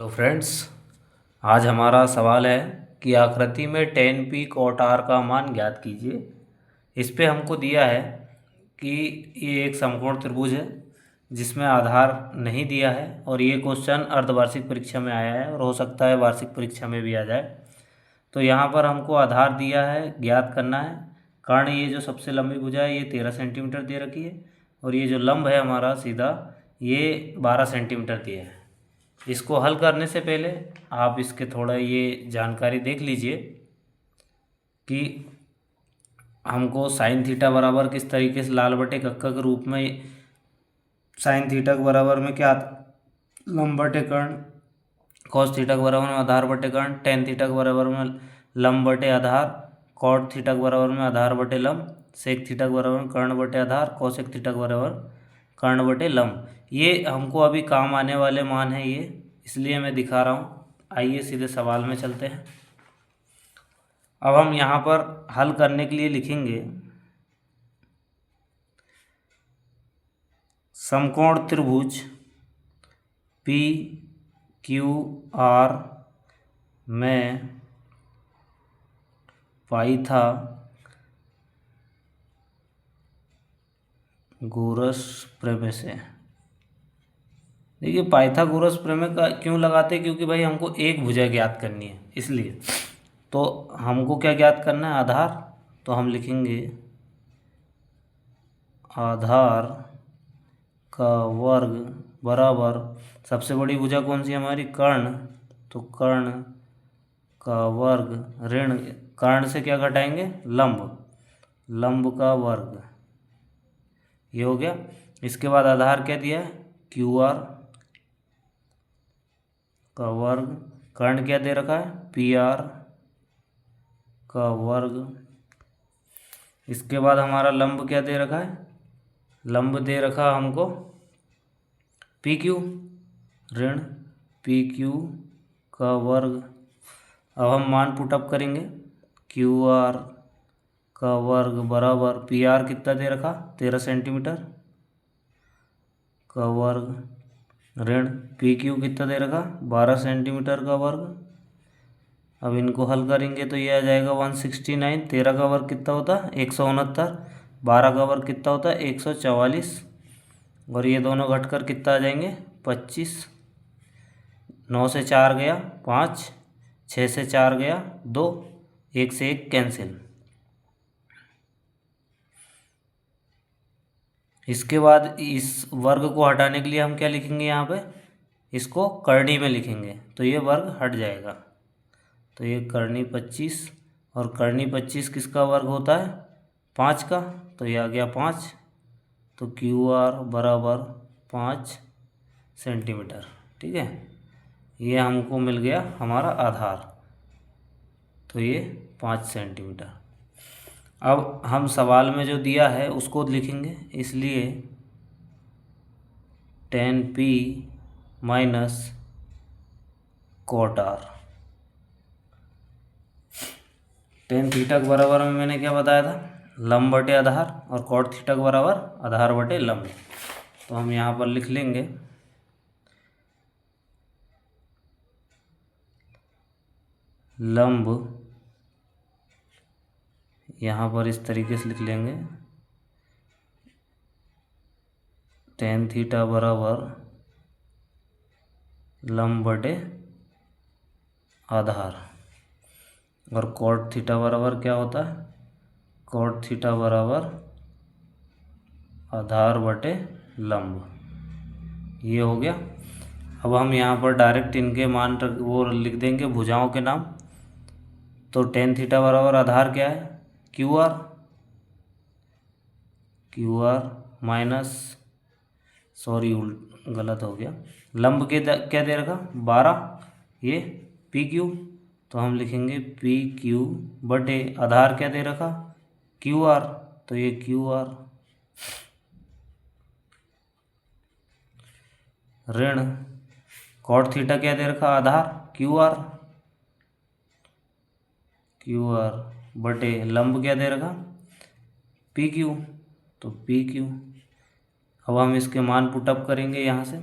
तो फ्रेंड्स, आज हमारा सवाल है कि आकृति में tan p cot r का मान ज्ञात कीजिए। इस पे हमको दिया है कि ये एक समकोण त्रिभुज है जिसमें आधार नहीं दिया है और ये क्वेश्चन अर्धवार्षिक परीक्षा में आया है और हो सकता है वार्षिक परीक्षा में भी आ जाए। तो यहाँ पर हमको आधार दिया है, ज्ञात करना है। कर्ण, ये जो सबसे लंबी भुजा है ये 13 सेंटीमीटर दे रखी है और ये जो लंब है हमारा सीधा ये 12 सेंटीमीटर दिया है। इसको हल करने से पहले आप इसके थोड़ा ये जानकारी देख लीजिए कि हमको साइन थीटा बराबर किस तरीके से लाल बटे कक्का के रूप में साइन थीटा के बराबर में क्या लंब बटे कर्ण, कॉस थीटा के बराबर में आधार बटे कर्ण, टेन थीटा के बराबर में लंब बटे आधार, कॉट थीटा के बराबर में आधार बटे लंब, सेक थीटा के बराबर में कर्ण बटे आधार, कोसेक थीटा के बराबर कर्ण बटे लंब। ये हमको अभी काम आने वाले मान है ये, इसलिए मैं दिखा रहा हूँ। आइए सीधे सवाल में चलते हैं। अब हम यहाँ पर हल करने के लिए लिखेंगे समकोण त्रिभुज पी क्यू आर में पाइथागोरस प्रमेय से। देखिए, पाइथागोरस प्रमेय का क्यों लगाते हैं, क्योंकि भाई हमको एक भुजा ज्ञात करनी है, इसलिए। तो हमको क्या ज्ञात करना है, आधार। तो हम लिखेंगे आधार का वर्ग बराबर, सबसे बड़ी भुजा कौन सी हमारी, कर्ण, तो कर्ण का वर्ग ऋण कर्ण से क्या घटाएंगे, लंब, लंब का वर्ग, ये हो गया। इसके बाद आधार क्या दिया है, क्यू आर का वर्ग, कर्ण क्या दे रखा है, पी आर का वर्ग। इसके बाद हमारा लंब क्या दे रखा है, लंब दे रखा हमको पी क्यू, ऋण पी क्यू का वर्ग। अब हम मान पुटअप करेंगे, क्यू आर का वर्ग बराबर पी आर कितना दे रखा, 13 सेंटीमीटर का वर्ग, ऋण पी क्यू कितना दे रखा, 12 सेंटीमीटर का वर्ग। अब इनको हल करेंगे तो ये आ जाएगा 169। 13 का वर्ग कितना होता है, 169। 12 का वर्ग कितना होता है, 144। और ये दोनों घटकर कितना आ जाएंगे, 25। 9 से 4 गया 5, 6 से 4 गया 2, 1 से 1 कैंसिल। इसके बाद इस वर्ग को हटाने के लिए हम क्या लिखेंगे, यहाँ पे इसको करनी में लिखेंगे तो ये वर्ग हट जाएगा। तो ये करनी 25 और करनी 25 किसका वर्ग होता है, 5 का, तो ये आ गया 5। तो क्यू आर बराबर 5 सेंटीमीटर। ठीक है, ये हमको मिल गया हमारा आधार, तो ये 5 सेंटीमीटर। अब हम सवाल में जो दिया है उसको लिखेंगे, इसलिए tan p minus cot r. Tan theta के बराबर में मैंने क्या बताया था, लंब बटे आधार, और कॉट थीटा के बराबर आधार बटे लंब। तो हम यहाँ पर लिख लेंगे लंब, यहाँ पर इस तरीके से लिख लेंगे टेन थीटा बराबर लंब बटे आधार, और कॉट थीटा बराबर क्या होता है, कॉट थीटा बराबर आधार बटे लंब। ये हो गया। अब हम यहाँ पर डायरेक्ट इनके मान वो लिख देंगे, भुजाओं के नाम। तो टेन थीटा बराबर आधार क्या है, Q R, Q R minus, sorry गलत हो गया, लंब के क्या दे रखा, 12, ये पी क्यू, तो हम लिखेंगे पी क्यू बटे आधार क्या दे रखा, क्यू आर, तो ये क्यू आर, ऋण कॉट थीटा क्या दे रखा, आधार क्यू आर, क्यू आर बटे लंब क्या दे रखा, पी क्यू, तो पी क्यू। अब हम इसके मान पुटअप करेंगे यहाँ से,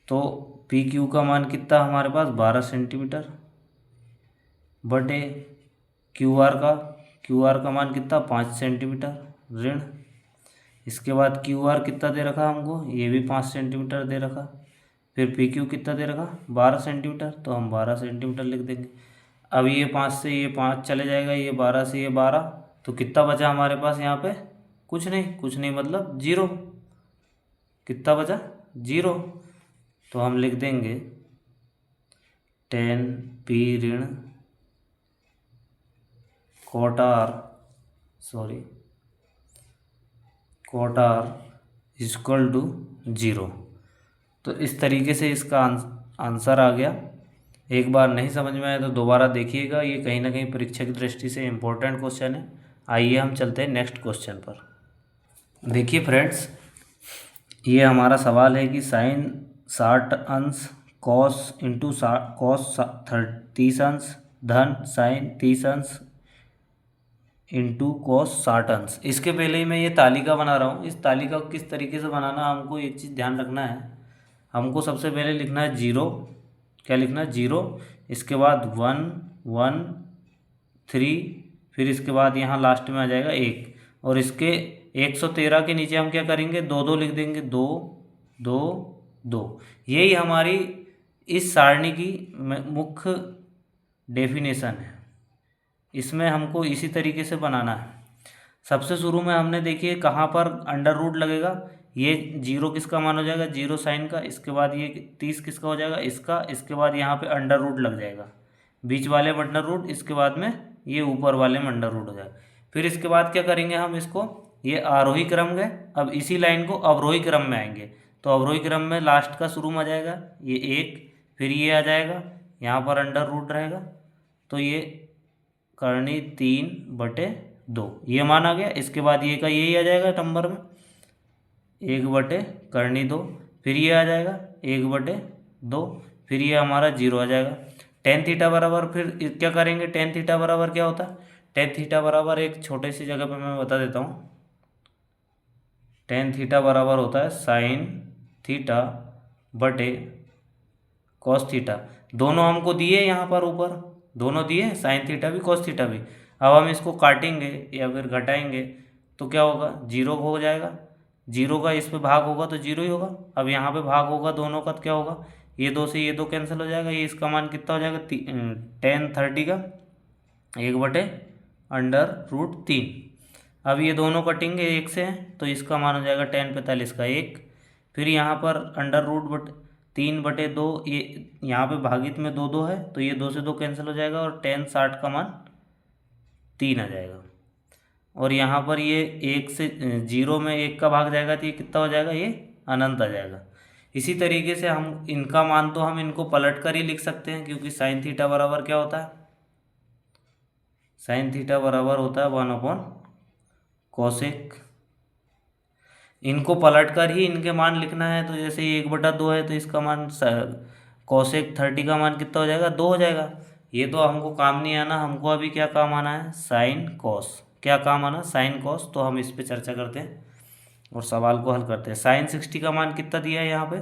तो पी क्यू का मान कितना हमारे पास 12 सेंटीमीटर बटे क्यू आर का मान कितना 5 सेंटीमीटर ऋण। इसके बाद क्यू आर कितना दे रखा हमको, ये भी 5 सेंटीमीटर दे रखा। फिर पी क्यू कितना दे रखा 12 सेंटीमीटर, तो हम 12 सेंटीमीटर लिख देंगे। अब ये 5 से ये 5 चले जाएगा, ये 12 से ये 12, तो कितना बचा हमारे पास यहाँ पे, कुछ नहीं मतलब जीरो। कितना बचा, जीरो। तो हम लिख देंगे 10 पी ऋण कॉट आर इक्वल टू 0। तो इस तरीके से इसका आंसर आ गया। एक बार नहीं समझ में आया तो दोबारा देखिएगा, ये कहीं ना कहीं परीक्षा की दृष्टि से इम्पोर्टेंट क्वेश्चन है। आइए हम चलते हैं नेक्स्ट क्वेश्चन पर। देखिए फ्रेंड्स, ये हमारा सवाल है कि साइन 60 अंश कॉस इंटू कॉस 30 अंश धन साइन 30 अंश इंटू कॉस 60 अंश। इसके पहले ही मैं ये तालिका बना रहा हूँ। इस तालिका को किस तरीके से बनाना, हमको एक चीज़ ध्यान रखना है। हमको सबसे पहले लिखना है 0, क्या लिखना है 0, इसके बाद 1 1 3, फिर इसके बाद यहाँ लास्ट में आ जाएगा 1, और इसके 113 के नीचे हम क्या करेंगे, 2 2 लिख देंगे, 2 2 2। यही हमारी इस सारणी की मुख्य डेफिनेशन है। इसमें हमको इसी तरीके से बनाना है। सबसे शुरू में हमने देखिए कहाँ पर अंडर रूट लगेगा, ये 0 किसका मान हो जाएगा, 0 साइन का। इसके बाद ये 30 किसका हो जाएगा, इसका। इसके बाद यहाँ पे अंडर रूट लग जाएगा, बीच वाले में अंडर रूट, इसके बाद में ये ऊपर वाले में अंडर रूट हो जाएगा। फिर इसके बाद क्या करेंगे हम, इसको ये आरोही क्रम है, अब इसी लाइन को अवरोही क्रम में आएंगे। तो अवरोही क्रम में लास्ट का शुरू में आ जाएगा ये 1, फिर ये आ जाएगा, यहाँ पर अंडर रूट रहेगा, तो ये करनी 3/2 ये मान आ गया। इसके बाद ये का यही आ जाएगा नंबर में 1/, करनी 2, फिर ये आ जाएगा 1/2, फिर ये हमारा 0 आ जाएगा। टेन थीटा बराबर, फिर क्या करेंगे, टेन थीटा बराबर क्या होता है, टेन थीटा बराबर एक छोटे सी जगह पे मैं बता देता हूँ। टेन थीटा बराबर होता है साइन थीटा बटे कॉस थीटा। दोनों हमको दिए यहाँ पर ऊपर, दोनों दिए, साइन थीटा भी कॉस थीटा भी। अब हम इसको काटेंगे या फिर घटाएंगे तो क्या होगा, 0 हो जाएगा। 0 का इस पे भाग होगा तो 0 ही होगा। अब यहाँ पे भाग होगा दोनों का तो क्या होगा, ये 2 से ये 2 कैंसिल हो जाएगा, ये इसका मान कितना हो जाएगा, टेन 30 का 1/√3। अब ये दोनों कटेंगे 1 से, तो इसका मान हो जाएगा टेन 45 का 1। फिर यहाँ पर √3/2, ये यहाँ पे भागित में 2 2 है, तो ये 2 से 2 कैंसिल हो जाएगा और टेन 60 का मान 3 आ जाएगा। और यहाँ पर ये 1 से 0 में 1 का भाग जाएगा तो ये कितना हो जाएगा, ये अनंत आ जाएगा। इसी तरीके से हम इनका मान तो हम इनको पलट कर ही लिख सकते हैं, क्योंकि साइन थीटा बराबर क्या होता है, साइन थीटा बराबर होता है 1/कोसेक। इनको पलट कर ही इनके मान लिखना है, तो जैसे ये 1/2 है तो इसका मान कोसेक 30 का मान कितना हो जाएगा, 2 हो जाएगा। ये तो हमको काम नहीं आना, हमको अभी क्या काम आना है, साइन कॉस। क्या काम आना, साइन कॉस। तो हम इस पे चर्चा करते हैं और सवाल को हल करते हैं। साइन 60 का मान कितना दिया है यहाँ पे,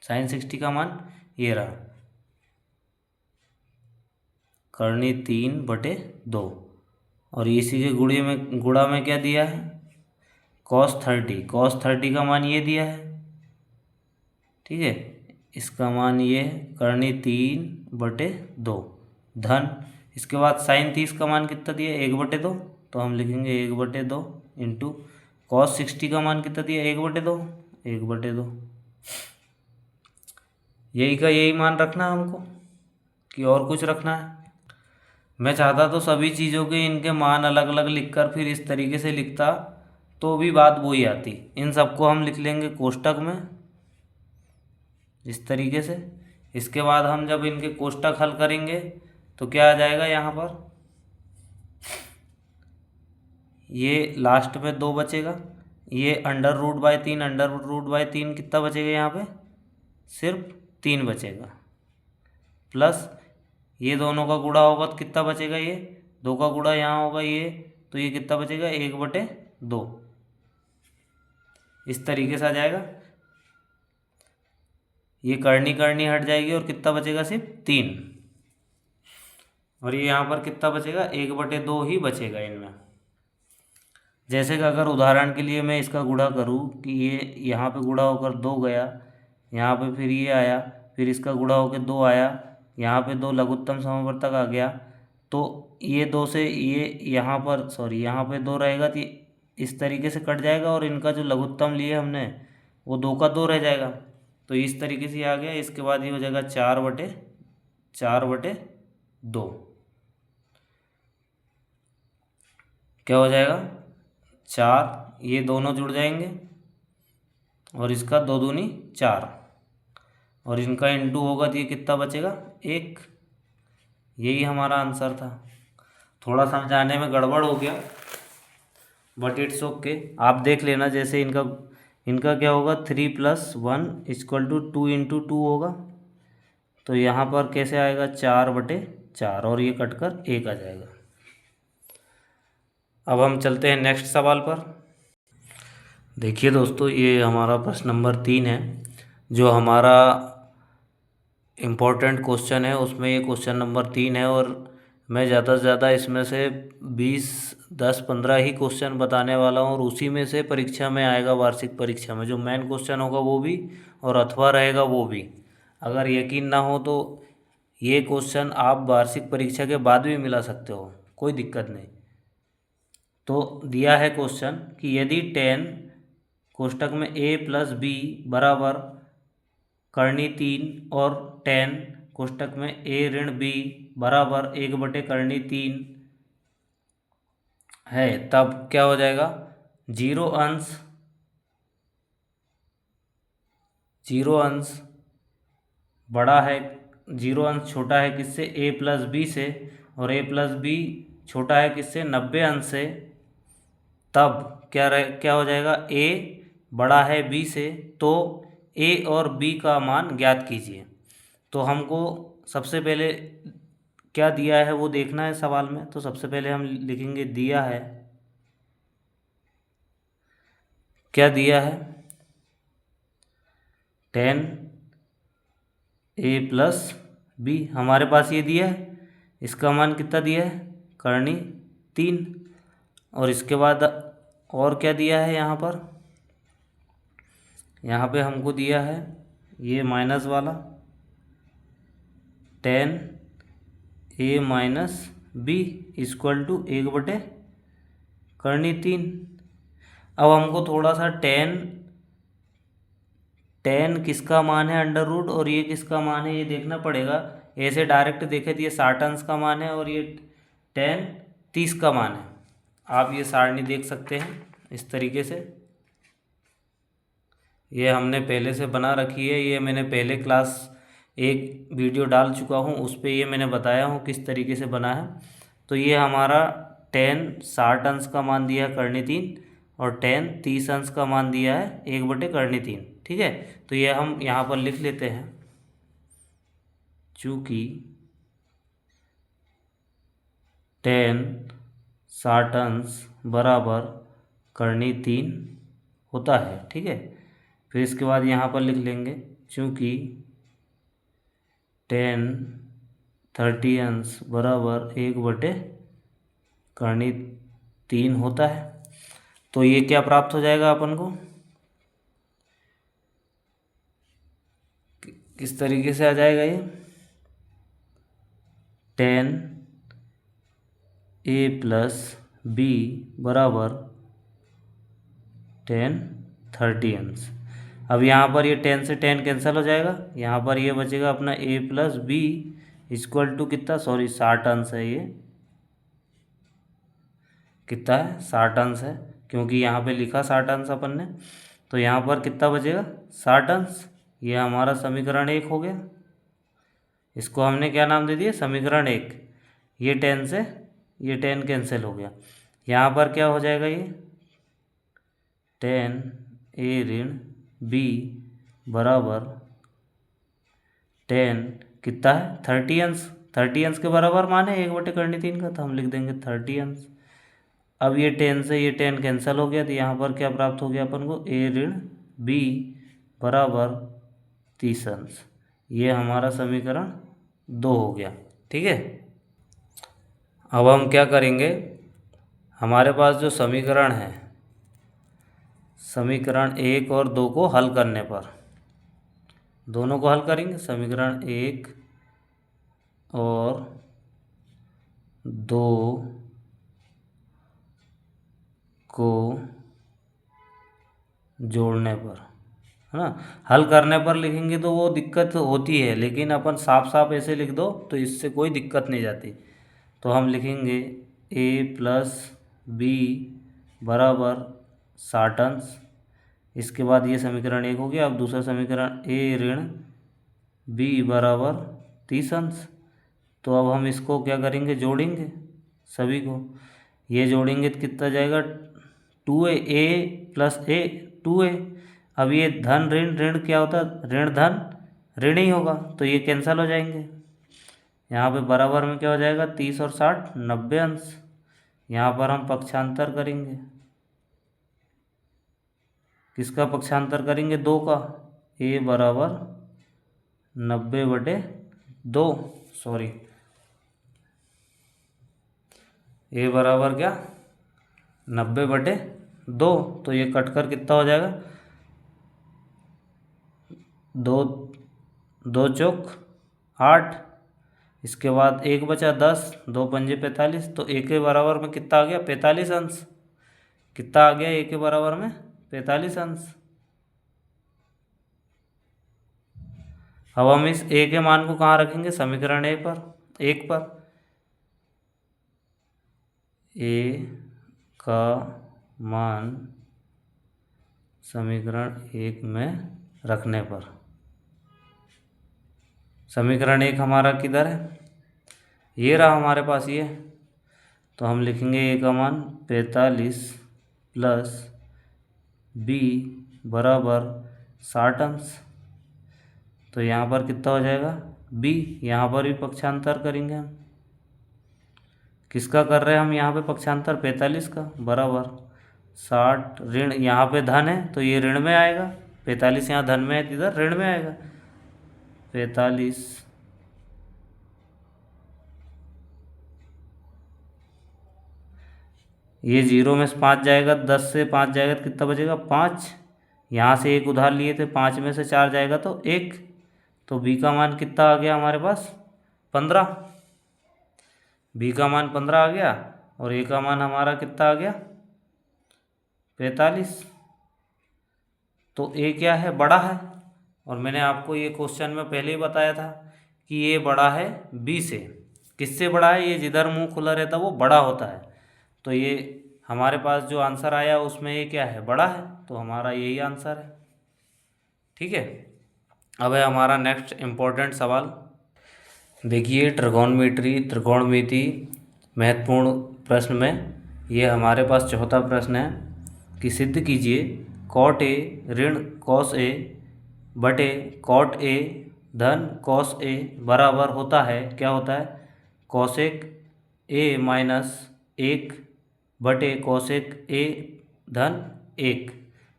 साइन 60 का मान ये रहा, करनी 3/2, और इसी के गुणा में क्या दिया है, cos 30। cos 30 का मान ये दिया है, ठीक है, इसका मान ये करनी 3/2 धन। इसके बाद साइन 30 का मान कितना दिया है, 1/2, तो हम लिखेंगे 1/2 इंटू cos 60 का मान कितना दिया है, 1/2। यही का यही मान रखना है हमको कि और कुछ रखना है। मैं चाहता तो सभी चीज़ों के इनके मान अलग अलग लिखकर फिर इस तरीके से लिखता, तो भी बात वही आती। इन सबको हम लिख लेंगे कोष्टक में इस तरीके से। इसके बाद हम जब इनके कोष्टक हल करेंगे तो क्या आ जाएगा, यहाँ पर ये लास्ट में 2 बचेगा, ये √3 कितना बचेगा, यहाँ पे सिर्फ 3 बचेगा, प्लस ये दोनों का गुणा होगा तो कितना बचेगा, ये 2 का गुणा यहाँ होगा ये, तो ये कितना बचेगा, 1/2। इस तरीके से आ जाएगा। ये करनी करनी हट जाएगी और कितना बचेगा, सिर्फ 3। और ये यहाँ पर कितना बचेगा, 1/2 ही बचेगा इनमें। जैसे कि अगर उदाहरण के लिए मैं इसका गुणा करूँ कि ये यहाँ पे गुणा होकर 2 गया, यहाँ पे फिर ये आया, फिर इसका गुणा होकर 2 आया, यहाँ पे 2 लघुत्तम समावर्तक आ गया, तो ये 2 से ये यहाँ पर सॉरी यहाँ पे 2 रहेगा, तो इस तरीके से कट जाएगा और इनका जो लघुत्तम लिए हमने वो 2 का 2 रह जाएगा। तो इस तरीके से ये आ गया। इसके बाद ये हो जाएगा 4/2। क्या हो जाएगा, 4, ये दोनों जुड़ जाएंगे और इसका 2 दूनी 4, और इनका इंटू होगा तो ये कितना बचेगा, 1। यही हमारा आंसर था। थोड़ा समझाने में गड़बड़ हो गया, बट इट्स ओके। आप देख लेना, जैसे इनका इनका क्या होगा, 3 + 1 = 2 × 2 होगा। तो यहाँ पर कैसे आएगा, 4/4, और ये कटकर 1 आ जाएगा। अब हम चलते हैं नेक्स्ट सवाल पर। देखिए दोस्तों, ये हमारा प्रश्न नंबर 3 है, जो हमारा इम्पोर्टेंट क्वेश्चन है, उसमें ये क्वेश्चन नंबर 3 है। और मैं ज़्यादा से ज़्यादा इसमें से 10-15 ही क्वेश्चन बताने वाला हूँ, और उसी में से परीक्षा में आएगा, वार्षिक परीक्षा में जो मेन क्वेश्चन होगा वो भी, और अथवा रहेगा वो भी। अगर यकीन ना हो तो ये क्वेश्चन आप वार्षिक परीक्षा के बाद भी मिला सकते हो, कोई दिक्कत नहीं। तो दिया है क्वेश्चन कि यदि 10 कोष्टक में a + b बराबर करनी 3 और 10 कोष्टक में a - b बराबर 1/3 है, तब क्या हो जाएगा, 0 अंश बड़ा है, 0 अंश छोटा है किससे, a + b से, और a + b छोटा है किससे, 90 अंश से। तब क्या हो जाएगा, a बड़ा है b से, तो a और b का मान ज्ञात कीजिए। तो हमको सबसे पहले क्या दिया है वो देखना है सवाल में। तो सबसे पहले हम लिखेंगे, दिया है, क्या दिया है, 10 a + b हमारे पास ये दिया है। इसका मान कितना दिया है, करनी 3। और इसके बाद और क्या दिया है, यहाँ पे हमको दिया है ये माइनस वाला, 10 a - b = 1/3। अब हमको थोड़ा सा 10 किसका मान है, √ और ये किसका मान है ये देखना पड़ेगा। ऐसे डायरेक्ट देखे तो ये 60 अंश का मान है, और ये 10 30 का मान है। आप ये सारणी देख सकते हैं इस तरीके से, ये हमने पहले से बना रखी है। ये मैंने पहले क्लास एक वीडियो डाल चुका हूँ, उस पर ये मैंने बताया हूँ किस तरीके से बना है। तो ये हमारा 10 60 अंश का मान दिया है, करनी 3, और 10 30 अंश का मान दिया है, 1/3। ठीक है, तो ये हम यहाँ पर लिख लेते हैं। चूँकि 10 60 अंश बराबर करनी 3 होता है। ठीक है, फिर इसके बाद यहाँ पर लिख लेंगे, चूँकि 10 30 अंश बराबर 1/3 होता है। तो ये क्या प्राप्त हो जाएगा अपन को, किस तरीके से आ जाएगा ये, 10 a + b बराबर 10 30 अंश। अब यहाँ पर ये 10 से 10 कैंसिल हो जाएगा, यहाँ पर ये बचेगा अपना a + b = कितना, 60 अंश है। ये कितना है, 60 अंश है, क्योंकि यहाँ पे लिखा 60 अंश अपन ने। तो यहाँ पर कितना बचेगा, 60 अंश। ये हमारा समीकरण 1 हो गया। इसको हमने क्या नाम दे दिया, समीकरण 1। ये 10 से ये 10 कैंसिल हो गया। यहाँ पर क्या हो जाएगा, ये 10 a - b बराबर 10 कितना है, 30 अंश। 30 अंश के बराबर मान है 1/3 का, तो हम लिख देंगे 30 अंश। अब ये 10 से ये 10 कैंसिल हो गया, तो यहाँ पर क्या प्राप्त हो गया अपन को, a - b बराबर 30 अंश। ये हमारा समीकरण 2 हो गया। ठीक है, अब हम क्या करेंगे, हमारे पास जो समीकरण है, समीकरण 1 और 2 को हल करने पर, दोनों को हल करेंगे, समीकरण 1 और 2 को जोड़ने पर, है ना, हल करने पर लिखेंगे तो वो दिक्कत होती है, लेकिन अपन साफ साफ ऐसे लिख दो तो इससे कोई दिक्कत नहीं जाती। तो हम लिखेंगे a प्लस बी बराबर 60 अंश। इसके बाद ये समीकरण 1 हो गया। अब दूसरा समीकरण a ऋण b बराबर 30 अंश। तो अब हम इसको क्या करेंगे, जोड़ेंगे सभी को। ये जोड़ेंगे तो कितना जाएगा, 2a, a plus a 2a। अब ये धन ऋण, ऋण क्या होता है, ऋण धन ऋण ही होगा, तो ये कैंसिल हो जाएंगे। यहाँ पे बराबर में क्या हो जाएगा, 30 और 60 90 अंश। यहाँ पर हम पक्षांतर करेंगे, किसका पक्षांतर करेंगे, 2 का। a बराबर 90/2, सॉरी, a बराबर क्या, 90/2। तो ये कट कर कितना हो जाएगा, 2 2 चौक 8। इसके बाद 1 बचा 10, 2 पंजे 45। तो a के बराबर में कितना आ गया, 45 अंश। कितना आ गया a के बराबर में, 45 अंश। अब हम इस a के मान को कहाँ रखेंगे, समीकरण 1 पर। a का मान समीकरण 1 में रखने पर, समीकरण 1 हमारा किधर है, ये रहा हमारे पास ये। तो हम लिखेंगे a का मान 45 प्लस b बराबर 60 अंश। तो यहाँ पर कितना हो जाएगा, b। यहाँ पर भी पक्षांतर करेंगे हम, किसका कर रहे हैं हम यहाँ पे पक्षांतर, 45 का, बराबर 60 ऋण, यहाँ पे धन है तो ये ऋण में आएगा, 45 यहाँ धन में है, इधर ऋण में आएगा। 45 ये 0 में से 5 जाएगा, 10 से 5 जाएगा तो कितना बचेगा, 5। यहाँ से 1 उधार लिए थे, 5 में से 4 जाएगा तो 1। तो b का मान कितना आ गया हमारे पास, 15। b का मान 15 आ गया, और a का मान हमारा कितना आ गया, 45। तो a क्या है, बड़ा है। और मैंने आपको ये क्वेश्चन में पहले ही बताया था कि ये बड़ा है b से। किससे बड़ा है, ये जिधर मुंह खुला रहता है वो बड़ा होता है। तो ये हमारे पास जो आंसर आया उसमें ये क्या है, बड़ा है, तो हमारा यही आंसर है। ठीक है, अब है हमारा नेक्स्ट इम्पोर्टेंट सवाल। देखिए, त्रिकोणमिति महत्वपूर्ण प्रश्न में ये हमारे पास चौथा प्रश्न है कि सिद्ध कीजिए कॉट ए ऋण कॉस ए बटे कॉट ए धन कॉस ए बराबर होता है, क्या होता है, कॉसेक ए माइनस 1 बटे कॉसेक ए धन 1।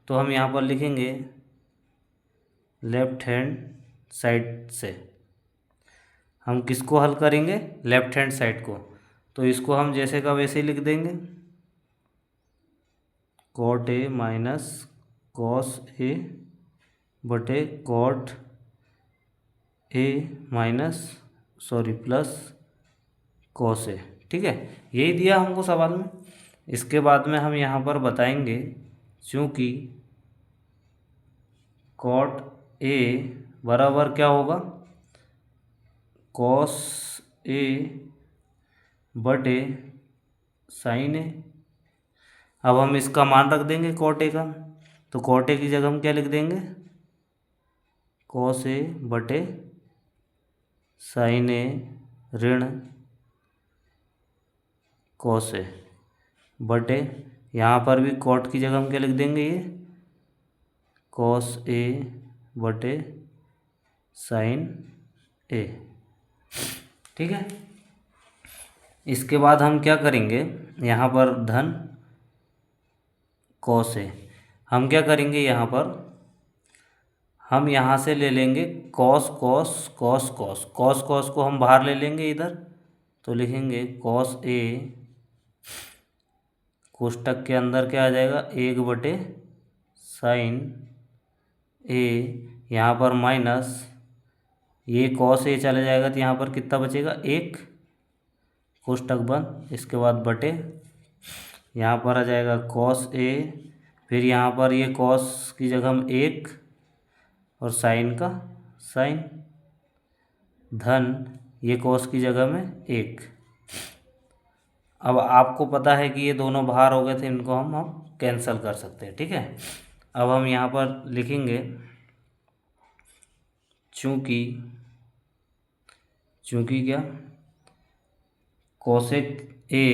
तो हम यहाँ पर लिखेंगे लेफ्ट हैंड साइड से, हम किसको हल करेंगे, लेफ्ट हैंड साइड को। तो इसको हम जैसे का वैसे ही लिख देंगे, cot A minus cos A बटे cot A minus plus cos A. ठीक है, यही दिया हमको सवाल में। इसके बाद में हम यहाँ पर बताएंगे, चूँकि कॉट ए बराबर क्या होगा, कॉस ए बटे साइन ए। अब हम इसका मान रख देंगे कॉट ए का, तो कॉट ए की जगह हम क्या लिख देंगे, कॉस ए बटे साइन ए ऋण कॉस ए बटे, यहाँ पर भी कॉट की जगह हम क्या लिख देंगे, ये कॉस ए बटे साइन ए। ठीक है, इसके बाद हम क्या करेंगे, यहाँ पर धन कॉस ए, हम क्या करेंगे, यहाँ पर हम यहाँ से ले लेंगे cos cos cos cos cos cos को हम बाहर ले लेंगे इधर, तो लिखेंगे कॉस ए कोष्टक के अंदर क्या आ जाएगा 1/sin ए, यहाँ पर माइनस ये कॉस ए चला जाएगा तो यहाँ पर कितना बचेगा 1 कोष्टक बंद, इसके बाद बटे यहाँ पर आ जाएगा कॉस ए, फिर यहाँ पर ये कॉस की जगह हम 1 और साइन का साइन धन ये कॉस की जगह में 1। अब आपको पता है कि ये दोनों बाहर हो गए थे, इनको हम कैंसिल कर सकते हैं, ठीक है। अब हम यहाँ पर लिखेंगे चूँकि क्या कोसेक ए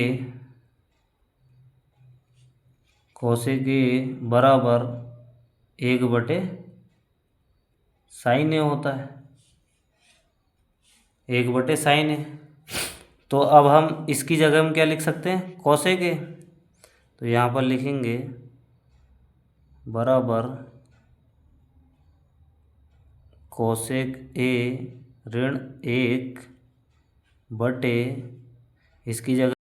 बराबर 1/sin ए होता है, 1/sin ए। तो अब हम इसकी जगह में क्या लिख सकते हैं कोसेक ए, तो यहाँ पर लिखेंगे बराबर कोसेक ए ऋण 1/, इसकी जगह